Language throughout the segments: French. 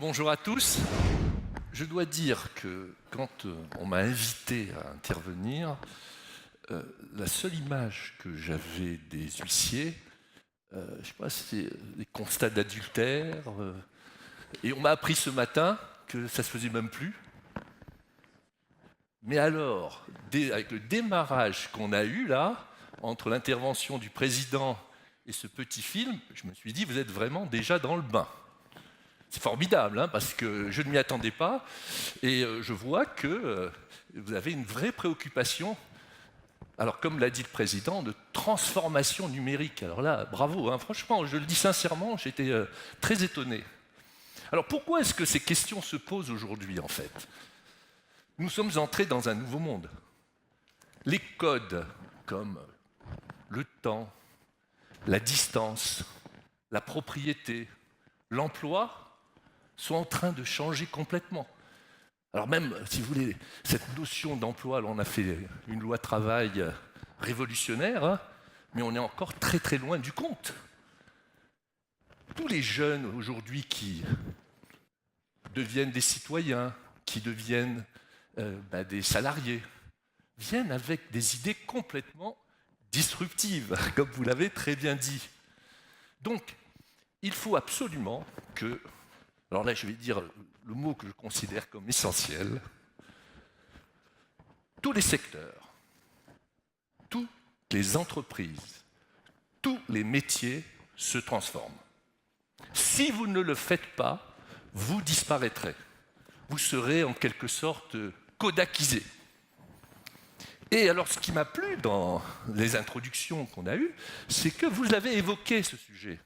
Bonjour à tous. Je dois dire que quand on m'a invité à intervenir, la seule image que j'avais des huissiers, je sais pas, c'est des constats d'adultère. Et on m'a appris ce matin que ça se faisait même plus. Mais alors, avec le démarrage qu'on a eu là, entre l'intervention du président et ce petit film, je me suis dit, vous êtes vraiment déjà dans le bain. C'est formidable, hein, parce que je ne m'y attendais pas, et je vois que vous avez une vraie préoccupation, alors comme l'a dit le président, de transformation numérique. Alors là, bravo, hein, franchement, je le dis sincèrement, j'étais très étonné. Alors pourquoi est-ce que ces questions se posent aujourd'hui, en fait? Nous sommes entrés dans un nouveau monde. Les codes, comme le temps, la distance, la propriété, l'emploi, sont en train de changer complètement. Alors même, si vous voulez, cette notion d'emploi, là on a fait une loi travail révolutionnaire, hein, mais on est encore très très loin du compte. Tous les jeunes aujourd'hui qui deviennent des citoyens, qui deviennent des salariés, viennent avec des idées complètement disruptives, comme vous l'avez très bien dit. Donc, il faut absolument que, alors là je vais dire le mot que je considère comme essentiel, tous les secteurs, toutes les entreprises, tous les métiers se transforment. Si vous ne le faites pas, vous disparaîtrez. Vous serez en quelque sorte kodakisé. Et alors ce qui m'a plu dans les introductions qu'on a eues, c'est que vous avez évoqué ce sujet.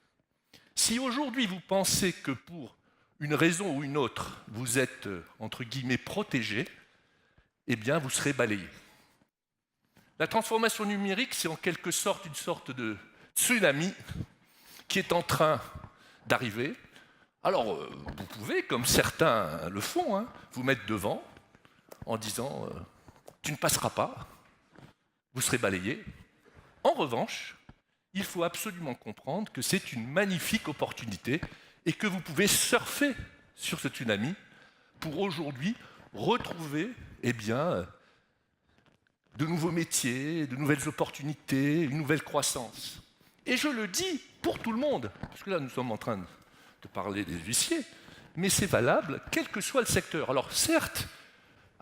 Si aujourd'hui vous pensez que pour une raison ou une autre, vous êtes, entre guillemets, protégé, eh bien, vous serez balayé. La transformation numérique, c'est en quelque sorte une sorte de tsunami qui est en train d'arriver. Alors, vous pouvez, comme certains le font, hein, vous mettre devant en disant « tu ne passeras pas », vous serez balayé. En revanche, il faut absolument comprendre que c'est une magnifique opportunité et que vous pouvez surfer sur ce tsunami pour aujourd'hui retrouver de nouveaux métiers, de nouvelles opportunités, une nouvelle croissance. Et je le dis pour tout le monde, parce que là nous sommes en train de parler des huissiers, mais c'est valable quel que soit le secteur. Alors certes,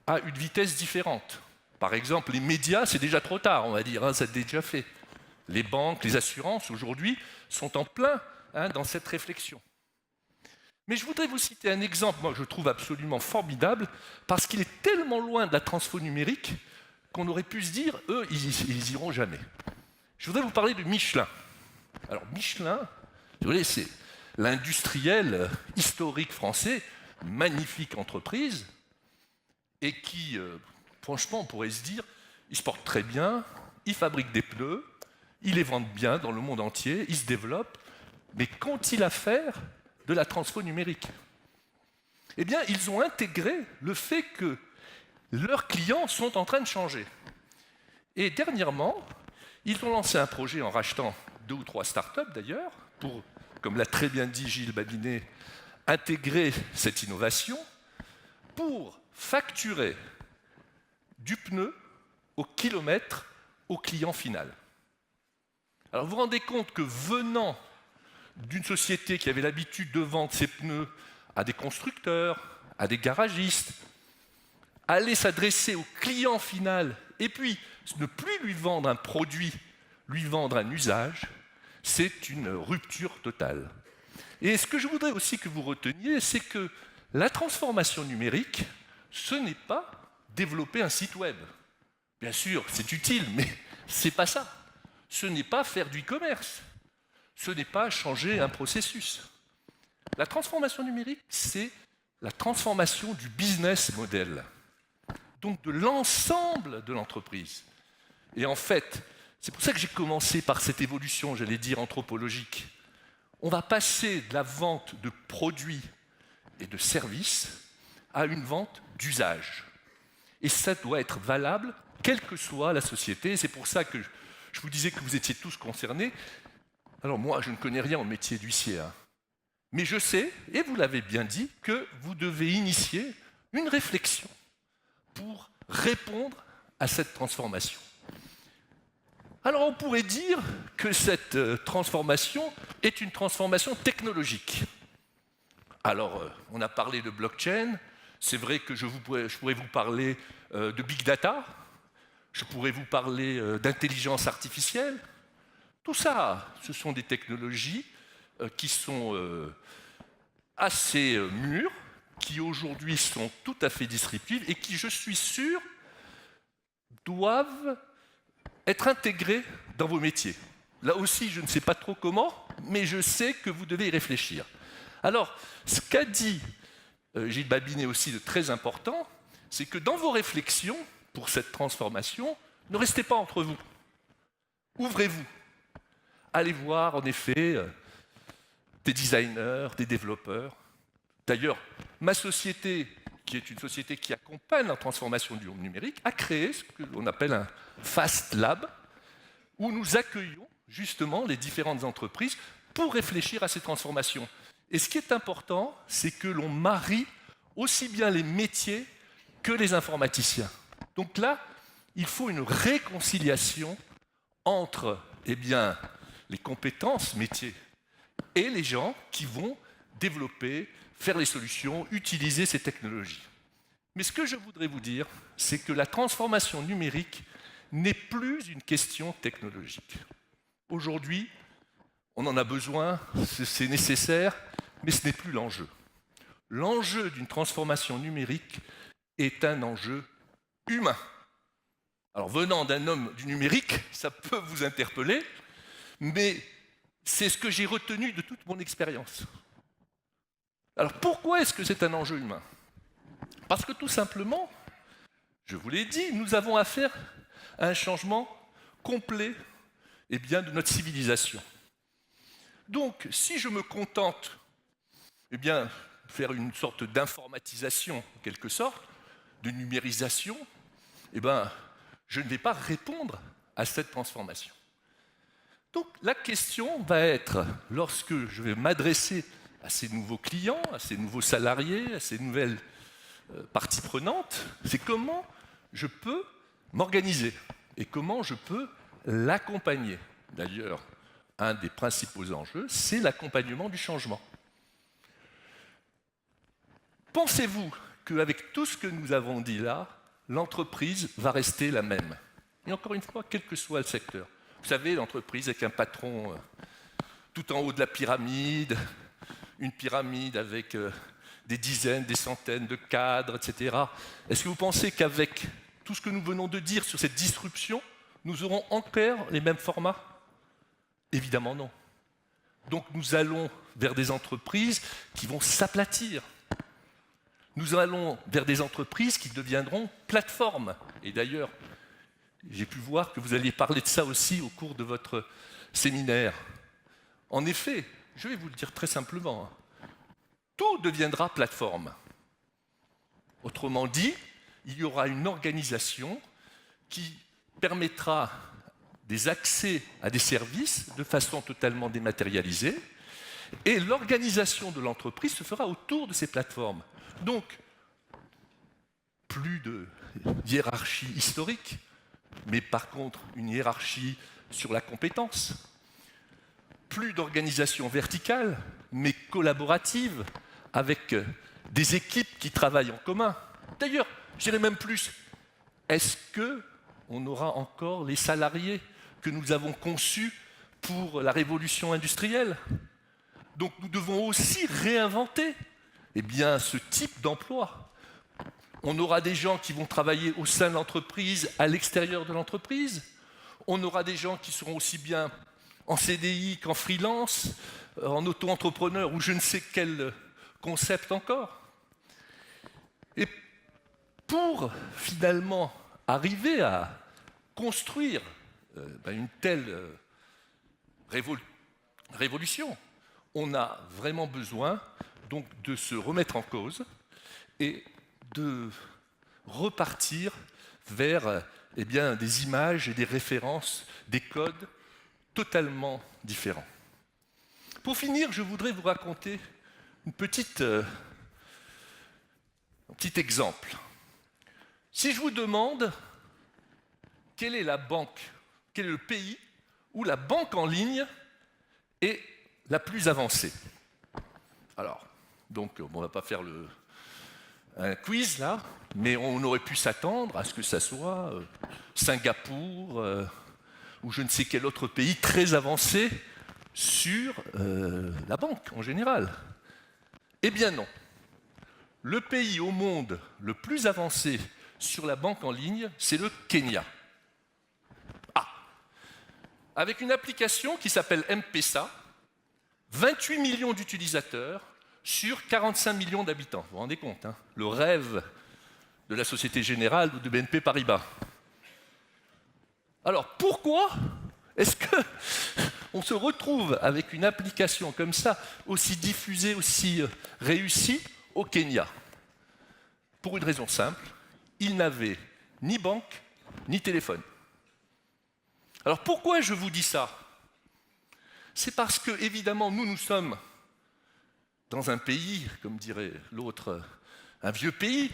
à une vitesse différente. Par exemple, les médias, c'est déjà trop tard, on va dire, hein, ça a déjà fait. Les banques, les assurances, aujourd'hui, sont en plein dans cette réflexion. Mais je voudrais vous citer un exemple, moi, que je trouve absolument formidable, parce qu'il est tellement loin de la transfo numérique qu'on aurait pu se dire, eux, ils iront jamais. Je voudrais vous parler de Michelin. Alors, Michelin, vous voyez, c'est l'industriel historique français, magnifique entreprise, et qui, franchement, on pourrait se dire, ils se portent très bien, ils fabriquent des pneus, ils les vendent bien dans le monde entier, ils se développent, mais qu'ont-ils à faire de la transfo numérique? Eh bien, ils ont intégré le fait que leurs clients sont en train de changer. Et dernièrement, ils ont lancé un projet en rachetant 2 ou 3 startups d'ailleurs, pour, comme l'a très bien dit Gilles Babinet, intégrer cette innovation pour facturer du pneu au kilomètre au client final. Alors vous vous rendez compte que venant d'une société qui avait l'habitude de vendre ses pneus à des constructeurs, à des garagistes, aller s'adresser au client final et puis ne plus lui vendre un produit, lui vendre un usage, c'est une rupture totale. Et ce que je voudrais aussi que vous reteniez, c'est que la transformation numérique, ce n'est pas développer un site web. Bien sûr, c'est utile, mais ce n'est pas ça. Ce n'est pas faire du e-commerce. Ce n'est pas changer un processus. La transformation numérique, c'est la transformation du business model, donc de l'ensemble de l'entreprise. Et en fait, c'est pour ça que j'ai commencé par cette évolution, j'allais dire, anthropologique. On va passer de la vente de produits et de services à une vente d'usage. Et ça doit être valable, quelle que soit la société. C'est pour ça que je vous disais que vous étiez tous concernés. Alors moi, je ne connais rien au métier d'huissier, hein. Mais je sais, et vous l'avez bien dit, que vous devez initier une réflexion pour répondre à cette transformation. Alors on pourrait dire que cette transformation est une transformation technologique. Alors on a parlé de blockchain, c'est vrai que je pourrais vous parler de big data, je pourrais vous parler d'intelligence artificielle. Tout ça, ce sont des technologies qui sont assez mûres, qui aujourd'hui sont tout à fait disruptives et qui, je suis sûr, doivent être intégrées dans vos métiers. Là aussi, je ne sais pas trop comment, mais je sais que vous devez y réfléchir. Alors, ce qu'a dit Gilles Babinet aussi de très important, c'est que dans vos réflexions pour cette transformation, ne restez pas entre vous. Ouvrez-vous. Allez voir, en effet, des designers, des développeurs. D'ailleurs, ma société, qui est une société qui accompagne la transformation du numérique, a créé ce que l'on appelle un Fast Lab, où nous accueillons justement les différentes entreprises pour réfléchir à ces transformations. Et ce qui est important, c'est que l'on marie aussi bien les métiers que les informaticiens. Donc là, il faut une réconciliation entre les compétences métiers et les gens qui vont développer, faire les solutions, utiliser ces technologies. Mais ce que je voudrais vous dire, c'est que la transformation numérique n'est plus une question technologique. Aujourd'hui, on en a besoin, c'est nécessaire, mais ce n'est plus l'enjeu. L'enjeu d'une transformation numérique est un enjeu humain. Alors, venant d'un homme du numérique, ça peut vous interpeller, mais c'est ce que j'ai retenu de toute mon expérience. Alors, pourquoi est-ce que c'est un enjeu humain? Parce que tout simplement, je vous l'ai dit, nous avons affaire à un changement complet de notre civilisation. Donc, si je me contente de faire une sorte d'informatisation, en quelque sorte, de numérisation, je ne vais pas répondre à cette transformation. Donc, la question va être, lorsque je vais m'adresser à ces nouveaux clients, à ces nouveaux salariés, à ces nouvelles parties prenantes, c'est comment je peux m'organiser et comment je peux l'accompagner. D'ailleurs, un des principaux enjeux, c'est l'accompagnement du changement. Pensez-vous qu'avec tout ce que nous avons dit là, l'entreprise va rester la même? Et encore une fois, quel que soit le secteur. Vous savez, l'entreprise avec un patron tout en haut de la pyramide, une pyramide avec des dizaines, des centaines de cadres, etc. Est-ce que vous pensez qu'avec tout ce que nous venons de dire sur cette disruption, nous aurons encore les mêmes formats? Évidemment non. Donc nous allons vers des entreprises qui vont s'aplatir. Nous allons vers des entreprises qui deviendront plateformes. Et d'ailleurs, j'ai pu voir que vous alliez parler de ça aussi au cours de votre séminaire. En effet, je vais vous le dire très simplement, tout deviendra plateforme. Autrement dit, il y aura une organisation qui permettra des accès à des services de façon totalement dématérialisée, et l'organisation de l'entreprise se fera autour de ces plateformes. Donc, plus de hiérarchie historique, mais par contre une hiérarchie sur la compétence. Plus d'organisation verticale, mais collaborative, avec des équipes qui travaillent en commun. D'ailleurs, je dirais même plus, est-ce qu'on aura encore les salariés que nous avons conçus pour la révolution industrielle? Donc nous devons aussi réinventer ce type d'emploi. On aura des gens qui vont travailler au sein de l'entreprise, à l'extérieur de l'entreprise. On aura des gens qui seront aussi bien en CDI qu'en freelance, en auto-entrepreneur ou je ne sais quel concept encore. Et pour finalement arriver à construire une telle révolution, on a vraiment besoin donc de se remettre en cause et de repartir vers des images et des références, des codes totalement différents. Pour finir, je voudrais vous raconter un petit exemple. Si je vous demande quelle est la banque, quel est le pays où la banque en ligne est la plus avancée. Alors, donc, on ne va pas faire un quiz là, mais on aurait pu s'attendre à ce que ça soit Singapour ou je ne sais quel autre pays très avancé sur la banque en général. Eh bien non. Le pays au monde le plus avancé sur la banque en ligne, c'est le Kenya. Ah, avec une application qui s'appelle M-Pesa, 28 millions d'utilisateurs sur 45 millions d'habitants. Vous vous rendez compte, hein, le rêve de la Société Générale ou de BNP Paribas. Alors pourquoi est-ce qu'on se retrouve avec une application comme ça, aussi diffusée, aussi réussie au Kenya? Pour une raison simple, ils n'avaient ni banque, ni téléphone. Alors pourquoi je vous dis ça? C'est parce que, évidemment, nous sommes dans un pays, comme dirait l'autre, un vieux pays,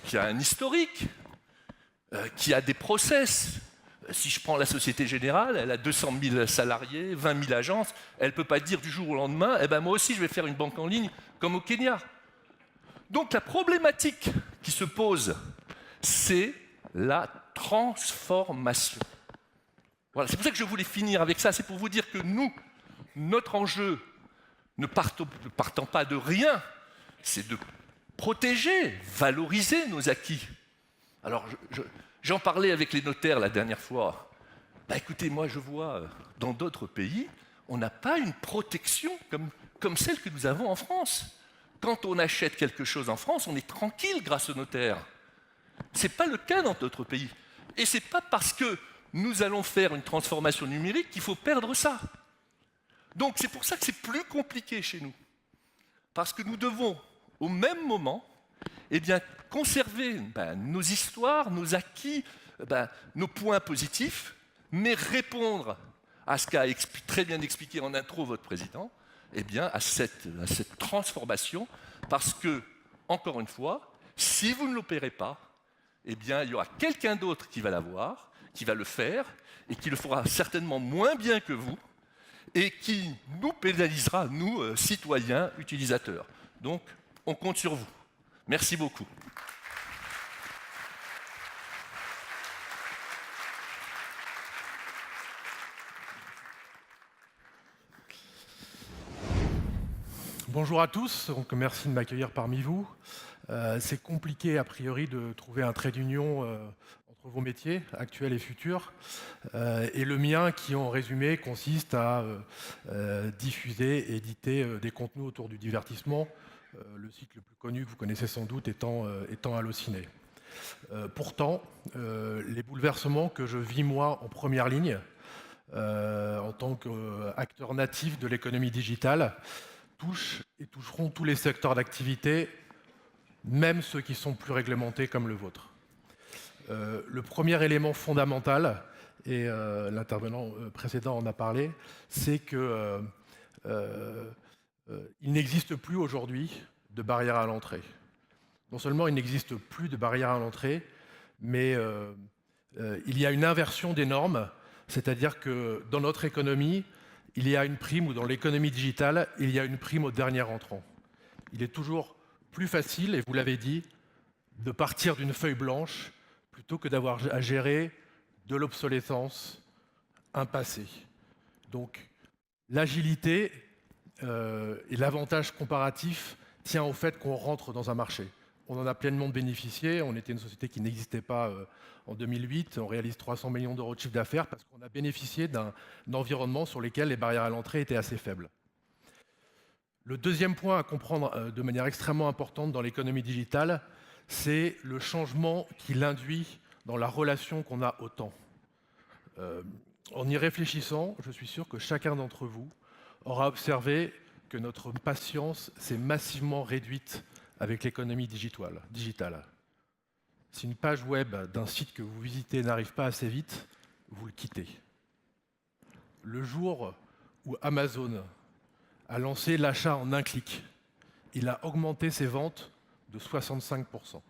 qui a un historique, qui a des process. Si je prends la Société Générale, elle a 200 000 salariés, 20 000 agences, elle ne peut pas dire du jour au lendemain, eh ben moi aussi je vais faire une banque en ligne comme au Kenya. Donc la problématique qui se pose, c'est la transformation. Voilà, c'est pour ça que je voulais finir avec ça, c'est pour vous dire que nous, notre enjeu, ne partant pas de rien, c'est de protéger, valoriser nos acquis. Alors, j'en parlais avec les notaires la dernière fois. Bah, écoutez, moi je vois dans d'autres pays, on n'a pas une protection comme celle que nous avons en France. Quand on achète quelque chose en France, on est tranquille grâce au notaire. Ce n'est pas le cas dans d'autres pays. Et ce n'est pas parce que nous allons faire une transformation numérique qu'il faut perdre ça. Donc c'est pour ça que c'est plus compliqué chez nous. Parce que nous devons, au même moment, eh bien, conserver nos histoires, nos acquis, nos points positifs, mais répondre à ce qu'a très bien expliqué en intro votre président, eh bien, à cette transformation, parce que, encore une fois, si vous ne l'opérez pas, eh bien, il y aura quelqu'un d'autre qui va l'avoir, qui va le faire, et qui le fera certainement moins bien que vous, et qui nous pénalisera, nous, citoyens, utilisateurs. Donc, on compte sur vous. Merci beaucoup. Bonjour à tous, donc merci de m'accueillir parmi vous. C'est compliqué a priori de trouver un trait d'union entre vos métiers actuels et futurs. Et le mien qui en résumé consiste à diffuser et éditer des contenus autour du divertissement, le site le plus connu que vous connaissez sans doute étant Allociné. Pourtant, les bouleversements que je vis moi en première ligne, en tant qu'acteur natif de l'économie digitale, touchent et toucheront tous les secteurs d'activité, même ceux qui sont plus réglementés comme le vôtre. Le premier élément fondamental, et l'intervenant précédent en a parlé, c'est qu'il n'existe plus aujourd'hui de barrière à l'entrée. Non seulement il n'existe plus de barrière à l'entrée, mais il y a une inversion des normes, c'est-à-dire que dans notre économie, il y a une prime, ou dans l'économie digitale, il y a une prime au dernier entrant. Il est toujours plus facile, et vous l'avez dit, de partir d'une feuille blanche plutôt que d'avoir à gérer de l'obsolescence, un passé. Donc l'agilité et l'avantage comparatif tient au fait qu'on rentre dans un marché. On en a pleinement bénéficié, on était une société qui n'existait pas en 2008, on réalise 300 millions d'euros de chiffre d'affaires parce qu'on a bénéficié d'un environnement sur lequel les barrières à l'entrée étaient assez faibles. Le deuxième point à comprendre de manière extrêmement importante dans l'économie digitale, c'est le changement qu'il induit dans la relation qu'on a au temps. En y réfléchissant, je suis sûr que chacun d'entre vous aura observé que notre patience s'est massivement réduite avec l'économie digitale. Si une page web d'un site que vous visitez n'arrive pas assez vite, vous le quittez. Le jour où Amazon a lancé l'achat en un clic. Il a augmenté ses ventes de 65%.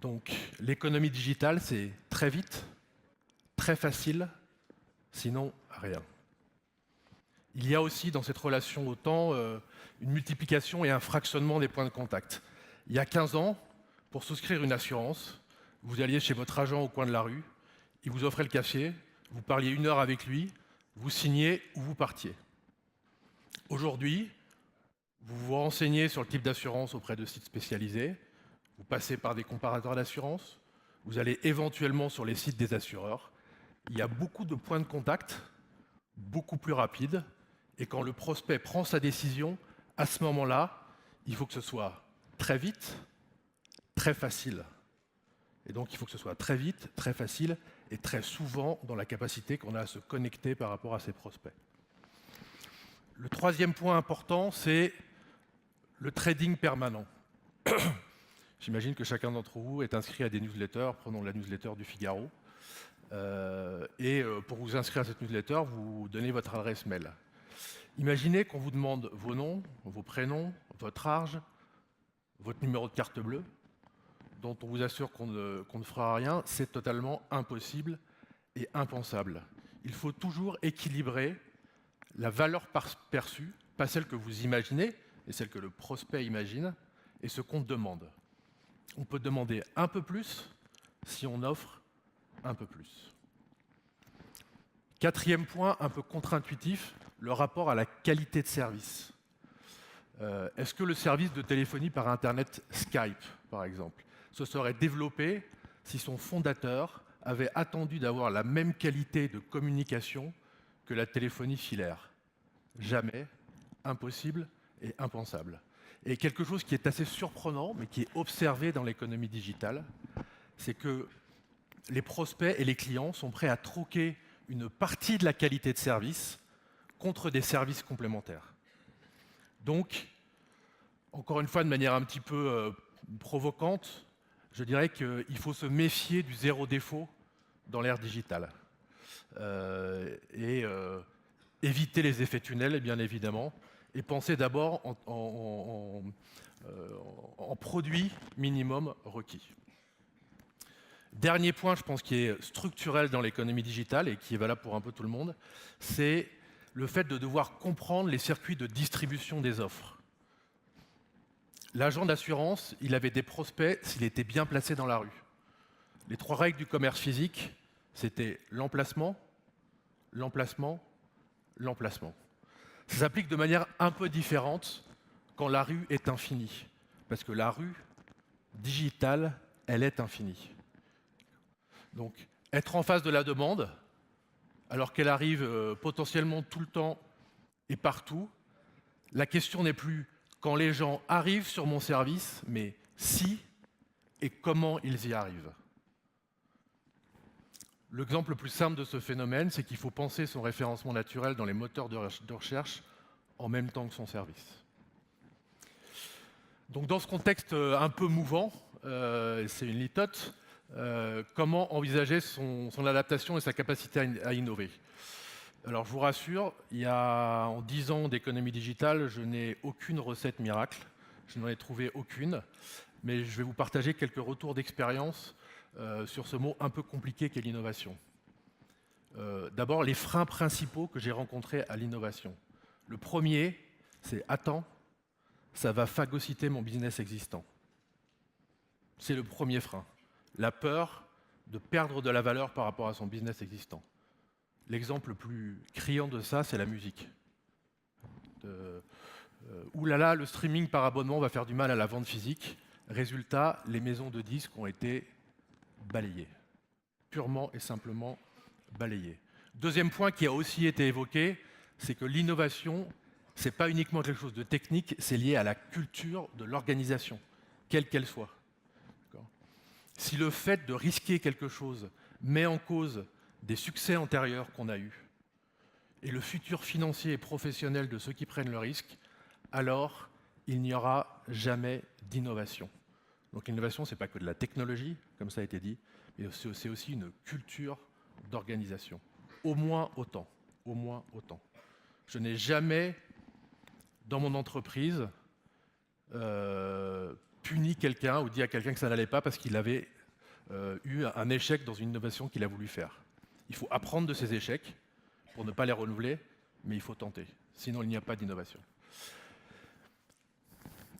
Donc l'économie digitale, c'est très vite, très facile, sinon rien. Il y a aussi dans cette relation au temps une multiplication et un fractionnement des points de contact. Il y a 15 ans, pour souscrire une assurance, vous alliez chez votre agent au coin de la rue, il vous offrait le café, vous parliez 1 heure avec lui, vous signiez ou vous partiez. Aujourd'hui, vous vous renseignez sur le type d'assurance auprès de sites spécialisés, vous passez par des comparateurs d'assurance, vous allez éventuellement sur les sites des assureurs. Il y a beaucoup de points de contact, beaucoup plus rapides, et quand le prospect prend sa décision, à ce moment-là, il faut que ce soit très vite, très facile. Et donc il faut que ce soit très vite, très facile, et très souvent dans la capacité qu'on a à se connecter par rapport à ses prospects. Le troisième point important, c'est le trading permanent. J'imagine que chacun d'entre vous est inscrit à des newsletters, prenons la newsletter du Figaro. Pour vous inscrire à cette newsletter, vous donnez votre adresse mail. Imaginez qu'on vous demande vos noms, vos prénoms, votre âge, votre numéro de carte bleue, dont on vous assure qu'on ne fera rien, c'est totalement impossible et impensable. Il faut toujours équilibrer la valeur perçue, pas celle que vous imaginez, et celle que le prospect imagine, et ce qu'on demande. On peut demander un peu plus si on offre un peu plus. Quatrième point, un peu contre-intuitif, le rapport à la qualité de service. Est-ce que le service de téléphonie par Internet Skype, par exemple, se serait développé si son fondateur avait attendu d'avoir la même qualité de communication que la téléphonie filaire? Jamais, impossible et impensable. Et quelque chose qui est assez surprenant, mais qui est observé dans l'économie digitale, c'est que les prospects et les clients sont prêts à troquer une partie de la qualité de service contre des services complémentaires. Donc, encore une fois, de manière un petit peu provocante, je dirais qu'il faut se méfier du zéro défaut dans l'ère digitale. Éviter les effets tunnels, bien évidemment, et penser d'abord en produit minimum requis. Dernier point, je pense, qui est structurel dans l'économie digitale et qui est valable pour un peu tout le monde, c'est le fait de devoir comprendre les circuits de distribution des offres. L'agent d'assurance, il avait des prospects s'il était bien placé dans la rue. Les 3 règles du commerce physique, c'était l'emplacement, l'emplacement, l'emplacement. Ça s'applique de manière un peu différente quand la rue est infinie. Parce que la rue digitale, elle est infinie. Donc, être en face de la demande, alors qu'elle arrive potentiellement tout le temps et partout, la question n'est plus quand les gens arrivent sur mon service, mais si et comment ils y arrivent. L'exemple le plus simple de ce phénomène, c'est qu'il faut penser son référencement naturel dans les moteurs de recherche en même temps que son service. Donc dans ce contexte un peu mouvant, c'est une litote, comment envisager son adaptation et sa capacité à innover? Alors je vous rassure, en 10 ans d'économie digitale, je n'ai aucune recette miracle, je n'en ai trouvé aucune, mais je vais vous partager quelques retours d'expérience sur ce mot un peu compliqué qu'est l'innovation. D'abord, les freins principaux que j'ai rencontrés à l'innovation. Le premier, c'est « attends, ça va phagocyter mon business existant ». C'est le premier frein. La peur de perdre de la valeur par rapport à son business existant. L'exemple le plus criant de ça, c'est la musique. Oulala, le streaming par abonnement va faire du mal à la vente physique. Résultat, les maisons de disques ont été balayées. Purement et simplement balayées. Deuxième point qui a aussi été évoqué, c'est que l'innovation, ce n'est pas uniquement quelque chose de technique, c'est lié à la culture de l'organisation, quelle qu'elle soit. Si le fait de risquer quelque chose met en cause des succès antérieurs qu'on a eus et le futur financier et professionnel de ceux qui prennent le risque, alors il n'y aura jamais d'innovation. Donc l'innovation, ce n'est pas que de la technologie, comme ça a été dit, mais c'est aussi une culture d'organisation. Au moins autant. Au moins autant. Je n'ai jamais, dans mon entreprise, puni quelqu'un ou dit à quelqu'un que ça n'allait pas parce qu'il avait eu un échec dans une innovation qu'il a voulu faire. Il faut apprendre de ses échecs pour ne pas les renouveler, mais il faut tenter. Sinon, il n'y a pas d'innovation.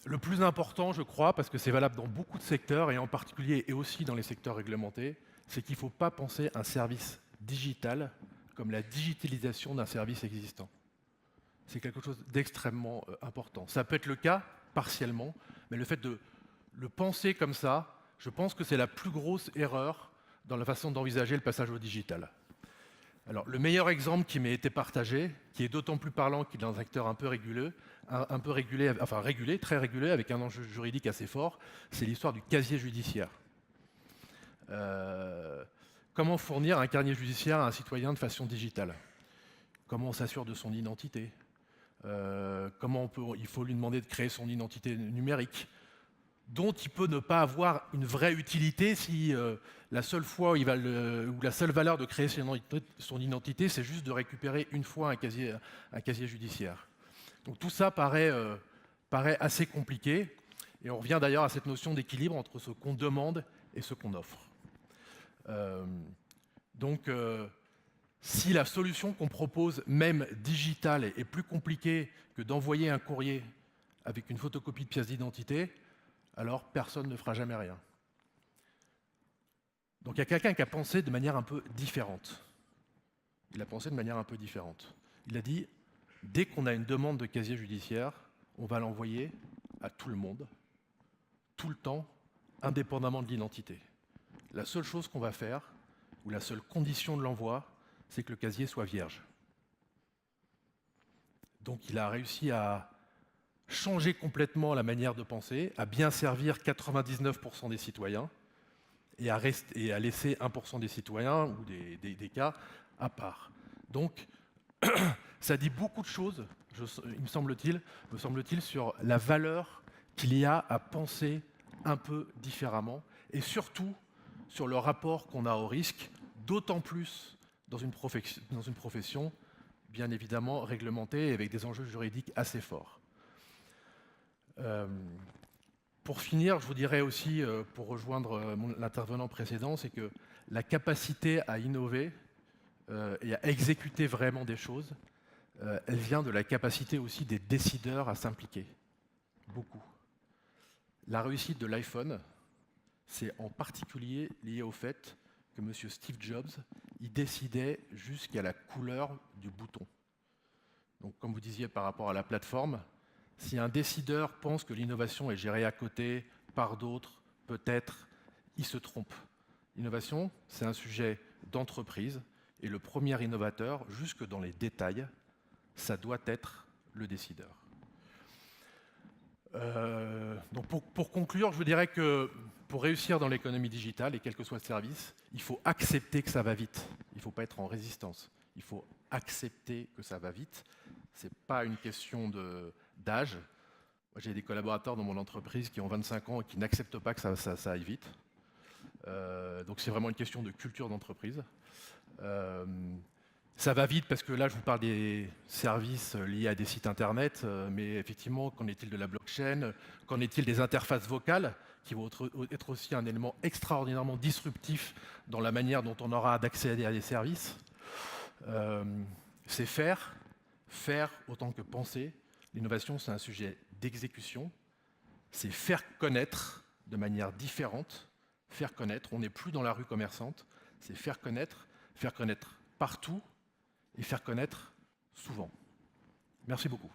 Le plus important, je crois, parce que c'est valable dans beaucoup de secteurs, et en particulier et aussi dans les secteurs réglementés, c'est qu'il ne faut pas penser un service digital comme la digitalisation d'un service existant. C'est quelque chose d'extrêmement important. Ça peut être le cas, partiellement, mais le fait de le penser comme ça, je pense que c'est la plus grosse erreur dans la façon d'envisager le passage au digital. Alors, le meilleur exemple qui m'a été partagé, qui est d'autant plus parlant qu'il est dans un secteur un peu régulé, très régulé, avec un enjeu juridique assez fort, c'est l'histoire du casier judiciaire. Comment fournir un casier judiciaire à un citoyen de façon digitale? Comment on s'assure de son identité? Il faut lui demander de créer son identité numérique, dont il peut ne pas avoir une vraie utilité si la seule fois ou la seule valeur de créer son identité, c'est juste de récupérer une fois un casier judiciaire. Donc tout ça paraît assez compliqué, et on revient d'ailleurs à cette notion d'équilibre entre ce qu'on demande et ce qu'on offre. Si la solution qu'on propose, même digitale, est plus compliquée que d'envoyer un courrier avec une photocopie de pièce d'identité, alors personne ne fera jamais rien. Donc il y a quelqu'un qui a pensé de manière un peu différente. Il a pensé de manière un peu différente. Il a dit, dès qu'on a une demande de casier judiciaire, on va l'envoyer à tout le monde, tout le temps, indépendamment de l'identité. La seule chose qu'on va faire, ou la seule condition de l'envoi, c'est que le casier soit vierge. Donc il a réussi à changer complètement la manière de penser, à bien servir 99% des citoyens et à laisser 1% des citoyens ou des cas à part. Donc ça dit beaucoup de choses, me semble-t-il, sur la valeur qu'il y a à penser un peu différemment et surtout sur le rapport qu'on a au risque, d'autant plus dans une profession bien évidemment réglementée et avec des enjeux juridiques assez forts. Pour finir, je vous dirais aussi, pour rejoindre l'intervenant précédent, c'est que la capacité à innover et à exécuter vraiment des choses, elle vient de la capacité aussi des décideurs à s'impliquer. Beaucoup. La réussite de l'iPhone, c'est en particulier lié au fait que M. Steve Jobs, il décidait jusqu'à la couleur du bouton. Donc, comme vous disiez par rapport à la plateforme, si un décideur pense que l'innovation est gérée à côté par d'autres, peut-être, il se trompe. L'innovation, c'est un sujet d'entreprise, et le premier innovateur, jusque dans les détails, ça doit être le décideur. Donc pour conclure, je vous dirais que pour réussir dans l'économie digitale, et quel que soit le service, il faut accepter que ça va vite. Il ne faut pas être en résistance. Il faut accepter que ça va vite. Ce n'est pas une question d'âge. J'ai des collaborateurs dans mon entreprise qui ont 25 ans et qui n'acceptent pas que ça aille vite. Donc c'est vraiment une question de culture d'entreprise. Ça va vite parce que là, je vous parle des services liés à des sites internet, mais effectivement, qu'en est-il de la blockchain? Qu'en est-il des interfaces vocales, qui vont être aussi un élément extraordinairement disruptif dans la manière dont on aura d'accéder à des services? C'est faire autant que penser. L'innovation, c'est un sujet d'exécution. C'est faire connaître de manière différente. Faire connaître, on n'est plus dans la rue commerçante. C'est faire connaître partout, et faire connaître souvent. Merci beaucoup.